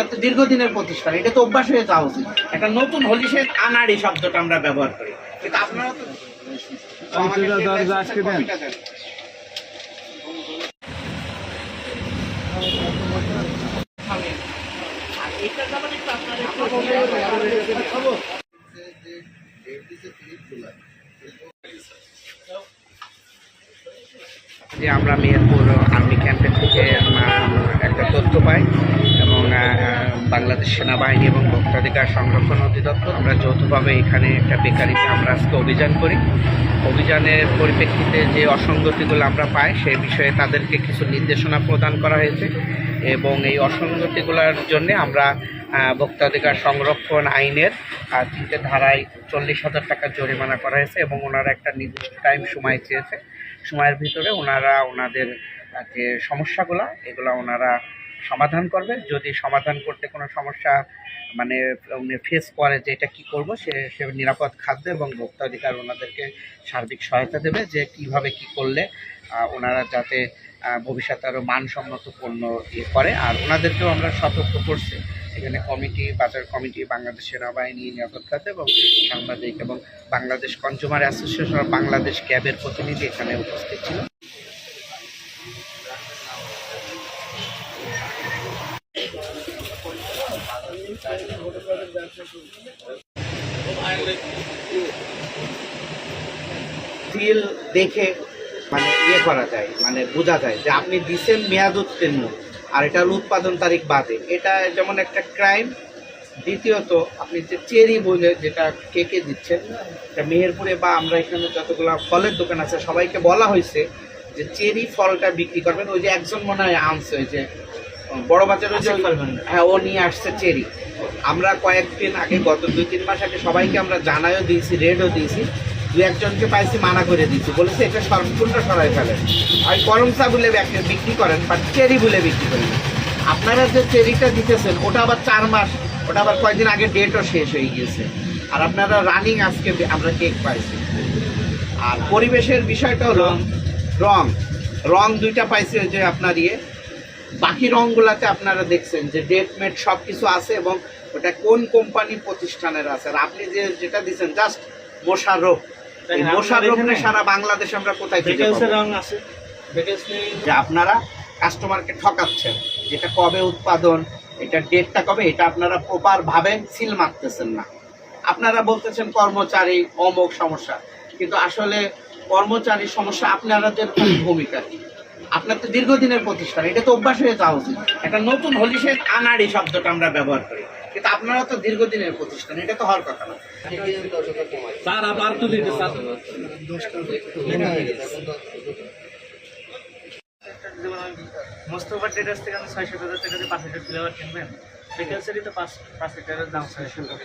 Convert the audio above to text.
আপনার তো দীর্ঘদিনের প্রতিষ্ঠান, এটা তো অভ্যাস হয়ে যাওয়া উচিত। একটা নতুন হলিসের আনার এই শব্দটা আমরা ব্যবহার করি, কিন্তু আপনারা তো আজকে দেন। যে আমরা মেহেরপুর আর্মি ক্যাম্পের থেকে একটা তথ্য পাই এবং বাংলাদেশ সেনাবাহিনী এবং ভোক্তাধিকার সংরক্ষণ অধিদপ্তর আমরা যৌথভাবে এখানে একটা বেকারিতে আমরা আজকে অভিযান করি। অভিযানের পরিপ্রেক্ষিতে যে অসঙ্গতিগুলো আমরা পাই সেই বিষয়ে তাদেরকে কিছু নির্দেশনা প্রদান করা হয়েছে এবং এই অসঙ্গতিগুলোর জন্যে আমরা ভোক্তাধিকার সংরক্ষণ আইনের 3টে ধারায় 40,000 টাকা জরিমানা করা হয়েছে এবং ওনারা একটা নির্দিষ্ট টাইম সময় চেয়েছে। সময়ের ভিতরে ওনারা ওনাদের যে সমস্যাগুলো এগুলো ওনারা সমাধান করবে। যদি সমাধান করতে কোনো সমস্যা মানে ফেস করে যে এটা কী করবো, সে নিরাপদ খাদ্য এবং ভোক্তাধিকার ওনাদেরকে সার্বিক সহায়তা দেবে যে কিভাবে কি করলে ওনারা যাতে ভবিষ্যতে আরও মানসম্মত পণ্য করে। আর ওনাদেরকেও আমরা সতর্ক করছি। এখানে কমিটি, বাজার কমিটি, বাংলাদেশ সেনাবাহিনী, নিরাপদ খাদ্য এবং সাংবাদিক এবং Bangladesh consumer association of Bangladesh ক্যাবের প্রতিনিধি এখানে উপস্থিত ছিল। সিল দেখে মানে করা যায়, মানে বোঝা যায় যে আপনি দিচ্ছেন মেয়াদ উত্তীর্ণ আর এটা হলো উৎপাদন তারিখ বাদে, এটা যেমন একটা ক্রাইম। দ্বিতীয়ত আপনি যে চেরি বলে যেটা কেকে দিচ্ছেন, এটা মেহেরপুরে বা আমরা এখানে যতগুলো ফলের দোকান আছে সবাইকে বলা হয়েছে যে চেরি ফলটা বিক্রি করবেন। ওই যে একজন মনে হয় আনছে, ওই যে বড় বাজারে যে হ্যাঁ ও নিয়ে আসছে চেরি। আমরা কয়েকদিন আগে, গত 2-3 মাস আগে সবাইকে আমরা জানাইও দিয়েছি, রেডও দিয়েছি। 2-1জনকে পাইছি মানা করে দিচ্ছি, বলেছে এটা সম্পূর্ণ সরাই ফেলেন। আর করমচা বলে বিক্রি করেন, বাট চেরি বলে বিক্রি করেন। আপনারা যে চেরিটা দিতেছেন ওটা আবার 4 মাস, ওটা আবার কয়েকদিন আগে ডেটও শেষ হয়ে গিয়েছে। আর আপনারা রানিং আজকে আমরা কেক পাইছি। আর পরিবেশের বিষয়টা হলো রং 2টা পাইছি, ওই যে আপনার বাকি রঙগুলাতে আপনারা দেখছেন যে ডেট মেট সব কিছু আছে এবং ওটা কোন কোম্পানি প্রতিষ্ঠানের আছে। আর আপনি যেটা দিচ্ছেন জাস্ট মোশাররফ, এই মোশাররফে সারা বাংলাদেশে আমরা কোথায় খুঁজে পাবো? যে আপনারা কাস্টমারকে ঠকাচ্ছেন, যেটা কবে উৎপাদন, এটা ডেটটা কবে, এটা আপনারা প্রপার ভাবে সিল মারতেছেন না। আপনারা বলতেছেন কর্মচারী অমুক সমস্যা, কিন্তু আসলে কর্মচারীর সমস্যা আপনাদের ভূমিকা কি? আপনার তো দীর্ঘদিনের প্রতিষ্ঠান, এটা তো অভ্যাস হয়ে যাওয়া উচিত। একটা নতুন হলিসের আনার এই শব্দটা আমরা ব্যবহার করি, কিন্তু আপনারা তো দীর্ঘদিনের প্রতিষ্ঠান, এটা তো হওয়ার কথা না। মোস্তফা ট্রেডার্স থেকে আমি 600,000 টাকা দিয়ে 5 লিটার ফ্লেভার কিনবেন, বেকালসেরই তো 5 লিটারের দাম 600 টাকা।